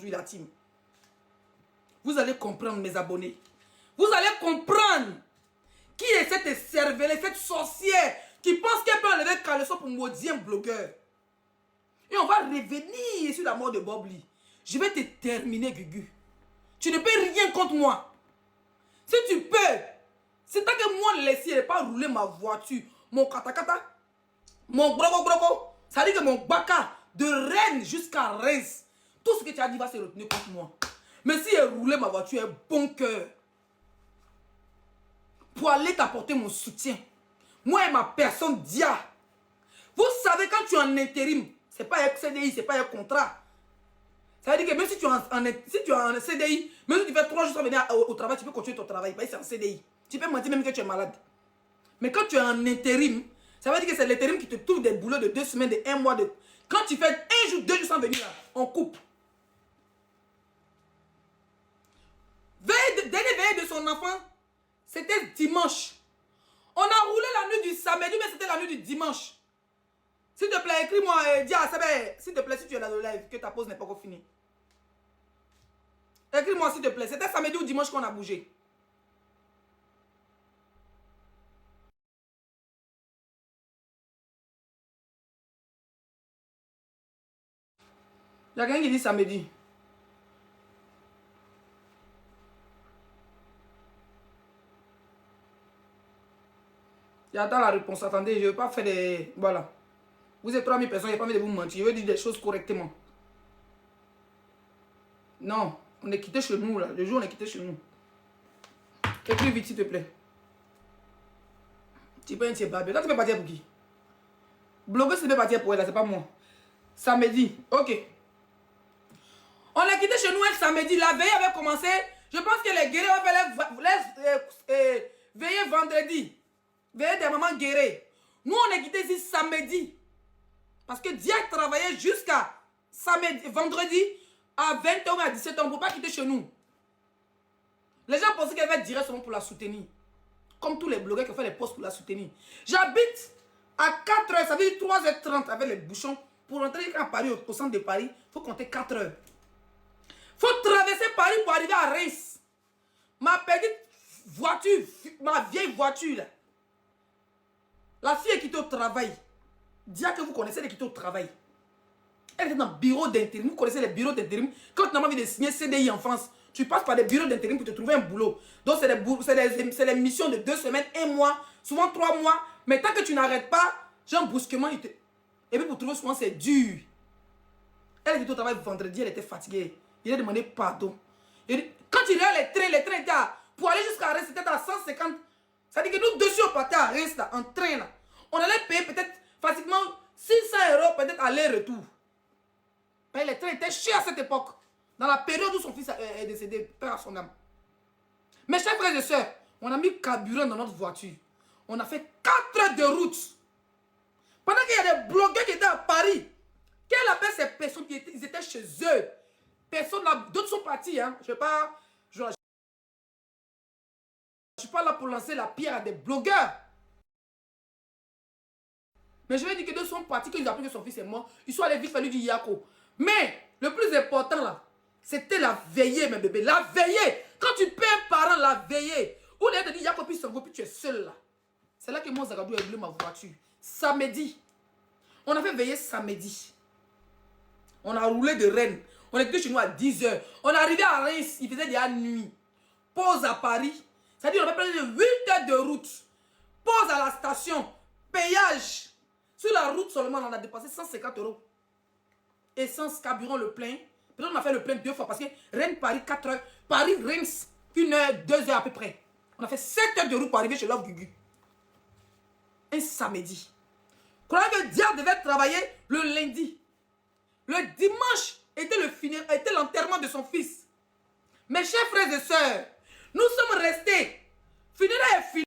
détruire la team. Vous allez comprendre, mes abonnés. Vous allez comprendre qui est cette cervelle, cette sorcière qui pense qu'elle peut enlever caleçon pour maudire un blogueur. Et on va revenir sur la mort de Bob Lee. Je vais te terminer, Gugu. Tu ne peux rien contre moi. Si tu peux, c'est tant que moi, laisser ne pas rouler ma voiture, mon katakata, mon brogo, ça dit que mon baka, de Rennes jusqu'à Reims, tout ce que tu as dit va se retenir contre moi. Mais si elle roulait ma voiture, un bon cœur, pour aller t'apporter mon soutien, moi et ma personne Dia, vous savez quand tu es en intérim, c'est pas un CDI, c'est pas un contrat. Ça veut dire que même si tu es en CDI, même si tu fais 3 jours sans venir au travail, tu peux continuer ton travail. C'est un CDI. Tu peux mentir même que tu es malade. Mais quand tu es en intérim, ça veut dire que c'est l'intérim qui te trouve des boulots de 2 semaines, de 1 mois. Quand tu fais 1 jour, 2 jours sans venir, là, on coupe. Dernière veille de son enfant, c'était dimanche. On a roulé la nuit du samedi, mais c'était la nuit du dimanche. S'il te plaît, écris-moi, dis à Sabé, s'il te plaît, si tu es dans le live, que ta pause n'est pas encore finie. Écris-moi, s'il te plaît. C'était samedi ou dimanche qu'on a bougé. Il y a quelqu'un qui dit samedi. J'attends la réponse. Attendez, je ne veux pas faire des... Voilà. Vous êtes 3000 personnes, je n'ai pas envie de vous mentir. Je veux dire des choses correctement. Non, on est quitté chez nous, là. Le jour, on est quitté chez nous. Écris vite, s'il te plaît. Tu peux un tiers barbé. Là, tu peux partir pour qui? Blogueuse, tu peux partir pour elle, là, c'est pas moi. Samedi, ok. On est quitté chez nous un samedi. La veille avait commencé. Je pense que les guerriers vont faire veiller vendredi. Veiller des mamans guerriers. Nous, on est quitté ici samedi. Parce que Dia travaillait jusqu'à vendredi à 20h ou à 17h. On ne peut pas quitter chez nous. Les gens pensaient qu'elle va directement pour la soutenir. Comme tous les blogueurs qui font les posts pour la soutenir. J'habite à 4h, ça veut dire 3h30 avec les bouchons. Pour rentrer à Paris, au centre de Paris, il faut compter 4h. Il faut traverser Paris pour arriver à Reims. Ma petite voiture, ma vieille voiture là. La fille est quittée au travail. Dia que vous connaissez, elle est quittée au travail. Elle est dans le bureau d'intérim. Vous connaissez les bureaux d'intérim. Quand tu as envie de signer CDI en France, tu passes par des bureaux d'intérim pour te trouver un boulot. Donc c'est des missions de 2 semaines, 1 mois, souvent 3 mois. Mais tant que tu n'arrêtes pas, genre brusquement, et puis pour trouver souvent c'est dur. Elle est quittée au travail vendredi, elle était fatiguée. Il a demandé pardon. Quand il y a les trains étaient pour aller jusqu'à Reims, c'était à 150. Ça veut dire que nous dessus on partait à Reims là, en train là. On allait payer peut-être facilement 600 € peut-être aller-retour. Les trains étaient chers à cette époque. Dans la période où son fils est décédé, père à son âme. Mes chers frères et sœurs, on a mis carburant dans notre voiture. On a fait 4 heures de route. Pendant qu'il y a des blogueurs qui étaient à Paris, quelle appelle ces personnes qui étaient, ils étaient chez eux. Personne là, d'autres sont partis. Hein. Je ne suis pas là pour lancer la pierre à des blogueurs. Mais je vais dire que d'autres sont partis, quand ils ont appris que son fils est mort. Ils sont allés vite faire lui dire Yako. Mais le plus important là, c'était la veillée, mes bébés. La veillée. Quand tu paies un parent, la veillée. Ou d'ailleurs te dire Yako, puis s'en va, puis tu es seul là. C'est là que moi, Zagadou a voulu ma voiture. Samedi. On a fait veiller samedi. On a roulé de Rennes. On était chez nous à 10h. On est arrivé à Reims, il faisait déjà nuit. Pause à Paris. C'est-à-dire on a pris 8 heures de route. Pause à la station. Payage. Sur la route seulement, on a dépensé 150 €. Essence, carburant, le plein. Peut-être on a fait le plein 2 fois parce que Rennes-Paris, 4 heures. Paris-Reims, 1 heure, 2 heures à peu près. On a fait 7 heures de route pour arriver chez Love Gugu. Un samedi. Croyez que Dia devait travailler le lundi. Le dimanche était l'enterrement de son fils. Mes chers frères et sœurs, nous sommes restés. Funérailles est fini.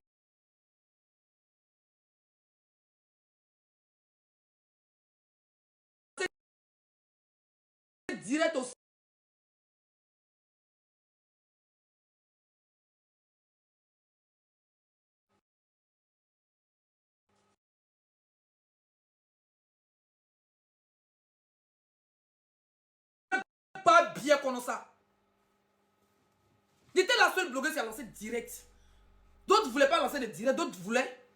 Direct au pas bien comme ça. J'étais la seule blogueuse qui a lancé direct. D'autres ne voulaient pas lancer de direct, d'autres voulaient.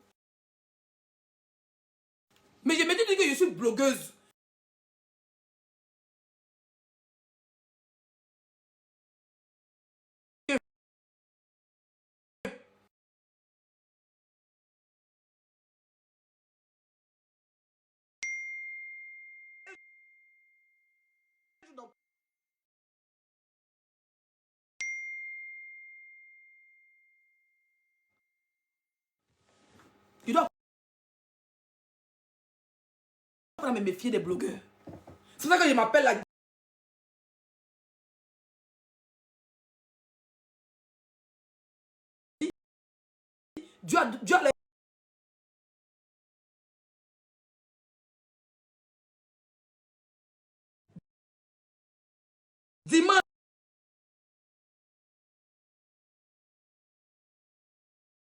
Mais je me dis que je suis blogueuse. Tu dois apprendre à me méfier des blogueurs. C'est pour ça que je m'appelle la... Dieu a les... Dimanche.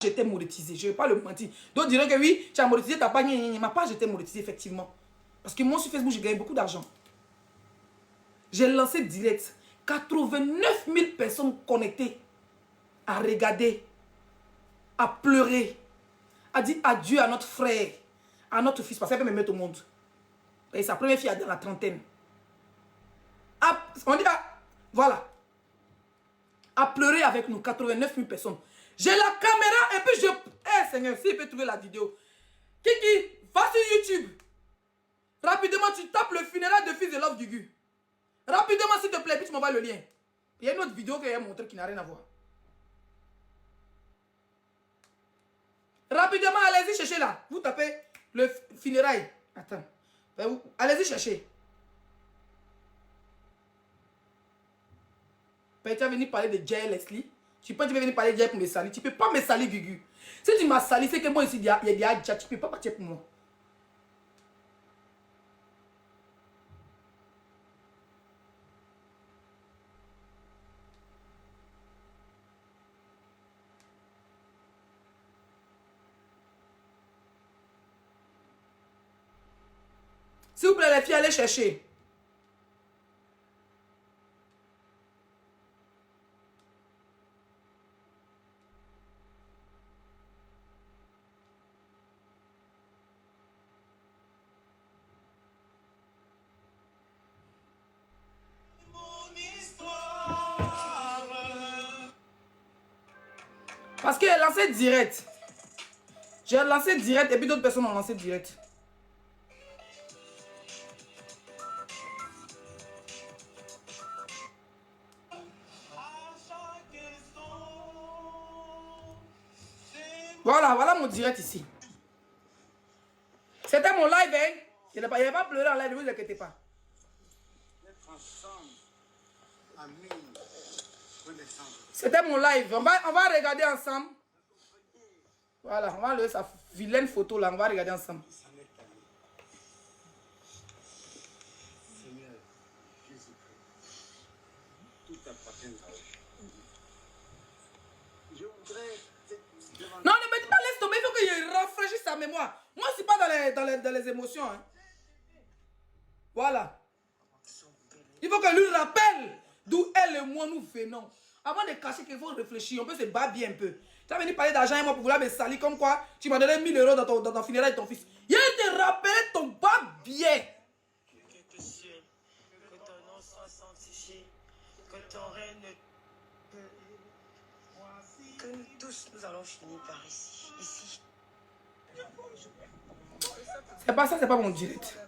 J'étais monétisé, je ne vais pas le mentir. D'autres diront que oui, tu as monétisé ta page. Ma page était monétisée, effectivement. Parce que moi, sur Facebook, j'ai gagné beaucoup d'argent. J'ai lancé direct. 89 000 personnes connectées à regarder, à pleurer, à dire adieu à notre frère, à notre fils, parce qu'elle peut me mettre au monde. Et sa première fille est dans la trentaine. On dit, voilà. À pleurer avec nous, 89 000 personnes. J'ai la caméra et puis je... Eh Seigneur, s'il peut trouver la vidéo. Kiki, va sur YouTube. Rapidement, tu tapes le funérail de fils de Love Gugu. Rapidement, s'il te plaît, puis tu m'envoies le lien. Il y a une autre vidéo que j'ai montrée qui n'a rien à voir. Rapidement, allez-y chercher là. Vous tapez le funérail. Attends. Allez-y chercher. Tu vas venir parler de Jay Leslie. Tu penses que tu vas venir parler de Jay pour me salir. Tu ne peux pas me salir, Gugu. Si tu m'as sali, c'est que moi ici, il y a des adjas. Tu ne peux pas partir pour moi. S'il vous plaît, les filles, allez chercher. Parce qu'elle a lancé direct. J'ai lancé direct et puis d'autres personnes ont lancé direct. Voilà, voilà mon direct ici. C'était mon live, hein. Il n'y avait pas pleuré en live, ne vous inquiétez pas. C'était mon live. On va regarder ensemble. Voilà, on va lever sa vilaine photo là. On va regarder ensemble. Non, ne me dis pas laisse tomber, il faut qu'il rafraîchisse sa mémoire. Moi, je ne suis pas dans les émotions. Hein. Voilà. Il faut que lui rappelle d'où elle et moi nous venons. Avant de cacher qu'il faut réfléchir, on peut se battre bien un peu. Tu as venu parler d'argent et moi pour vouloir me salir comme quoi tu m'as donné 1000 € dans ton funérail de ton fils. Il te rappeler ton bas bien. Que tu sûr que ton nom soit sanctifié, que ton règne que nous tous nous allons finir par ici. C'est pas ça, c'est pas mon direct.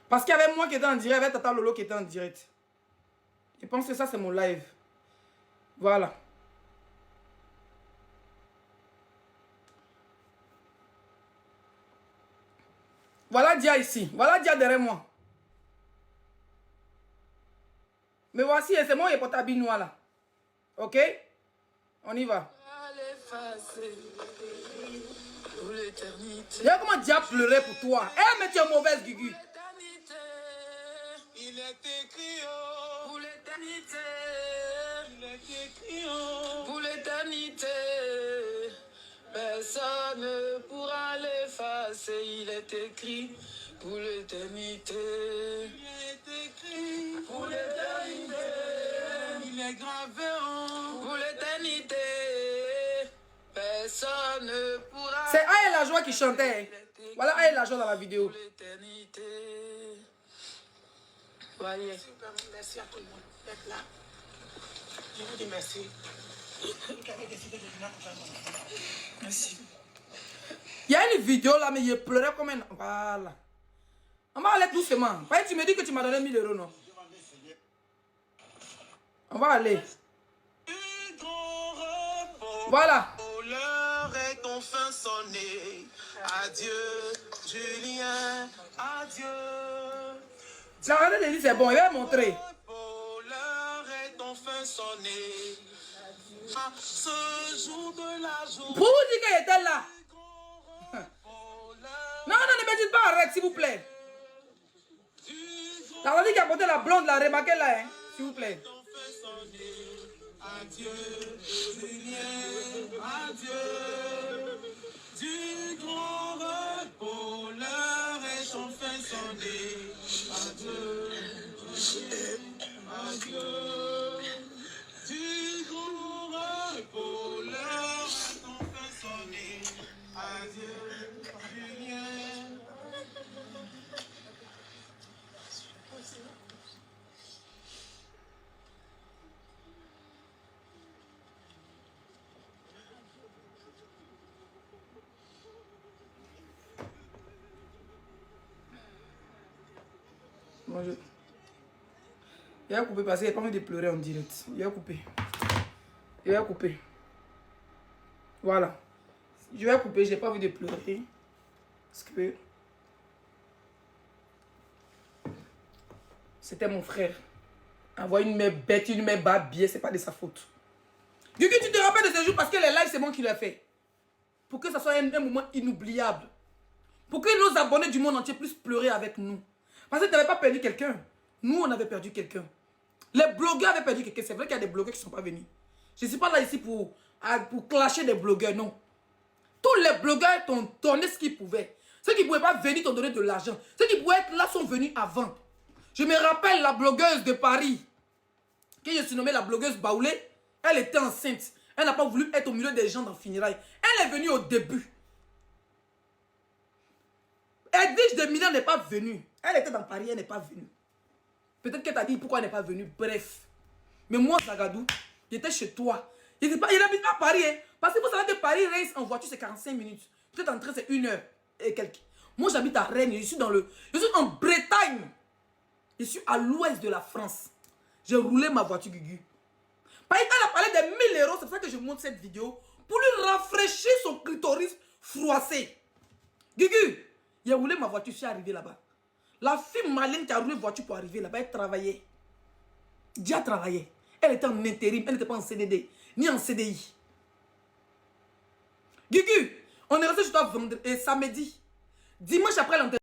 Parce qu'il y avait moi qui était en direct, avec Tata Lolo qui était en direct. Je pense que ça, c'est mon live. Voilà. Voilà Dia ici. Voilà Dia derrière moi. Mais voici, c'est moi et Potabi Noir là. Ok? On y va. Regarde comment Dia pleurait pour toi. Eh, mais tu es mauvaise, Gugu. Il est écrit pour l'éternité. Il est écrit pour l'éternité. ne pourra l'effacer. Il est écrit pour l'éternité. Il est écrit pour l'éternité. Il est gravé pour l'éternité. Personne ne pourra. C'est Aïe la joie qui chantait. Voilà Aïe la joie dans la vidéo. Pour l'éternité. Voyez. Merci à tout le monde d'être là. Je vous dis merci. Vous avez décidé de venir pour faire mon enfant. Merci. Il y a une vidéo là, mais il pleurait comme un... Voilà. On va aller doucement. Tu me dis que tu m'as donné 1000 euros, non? On va aller. Voilà. L'heure est enfin sonnée. Adieu, Julien. Adieu. La radio de dit c'est bon, il va montrer. L'heure est enfin sonnée. Ce jour de la journée. Pour vous dire qu'il était là. Non, ne me dites pas arrête, s'il vous plaît. La radio qui a porté la blonde, la remarquez là, hein, s'il vous plaît. Adieu, Julien, adieu. Du grand repos, l'heure est enfin sonnée. Adieu, adieu. Du grand repos, l'heure est enfin sonnée. Adieu, Julien. Bonjour. Il a coupé parce qu'il n'a pas envie de pleurer en direct. Il a coupé. Il a coupé. Voilà. Je vais couper, je n'ai pas envie de pleurer. Parce que c'était mon frère. Avoir une mère bête, une mère babie, c'est pas de sa faute. Guigui, tu te rappelles de ce jour parce que les lives, c'est moi qui l'ai fait. Pour que ça soit un moment inoubliable. Pour que nos abonnés du monde entier puissent pleurer avec nous. Parce que tu n'avais pas perdu quelqu'un. Nous, on avait perdu quelqu'un. Les blogueurs avaient perdu quelqu'un. C'est vrai qu'il y a des blogueurs qui ne sont pas venus. Je ne suis pas là ici pour clasher des blogueurs, non. Tous les blogueurs t'ont donné ce qu'ils pouvaient. Ceux qui ne pouvaient pas venir t'ont donné de l'argent. Ceux qui pouvaient être là sont venus avant. Je me rappelle la blogueuse de Paris, que je suis nommée la blogueuse Baoulé. Elle était enceinte. Elle n'a pas voulu être au milieu des gens dans funérailles. Elle est venue au début. Edwige de Milan n'est pas venue. Elle était dans Paris, elle n'est pas venue. Peut-être qu'elle t'a dit pourquoi elle n'est pas venue. Bref. Mais moi, Zagadou, j'étais chez toi. Il n'habite pas à Paris. Hein, parce que vous savez que Paris, Reims en voiture, c'est 45 minutes. Peut-être en train, c'est 1 heure et quelques. Moi, j'habite à Rennes. Je suis en Bretagne. Je suis à l'ouest de la France. J'ai roulé ma voiture, Gugu. Parce qu'elle a parlé de 1000 euros. C'est pour ça que je montre cette vidéo. Pour lui rafraîchir son clitoris froissé. Gugu, j'ai roulé ma voiture, je suis arrivé là-bas. La fille maligne qui a roulé voiture pour arriver là-bas, elle travaillait. Dia travaillait. Elle était en intérim, elle n'était pas en CDD, ni en CDI. Gugu, on est resté chez toi vendredi et samedi. Dimanche après l'enterrement.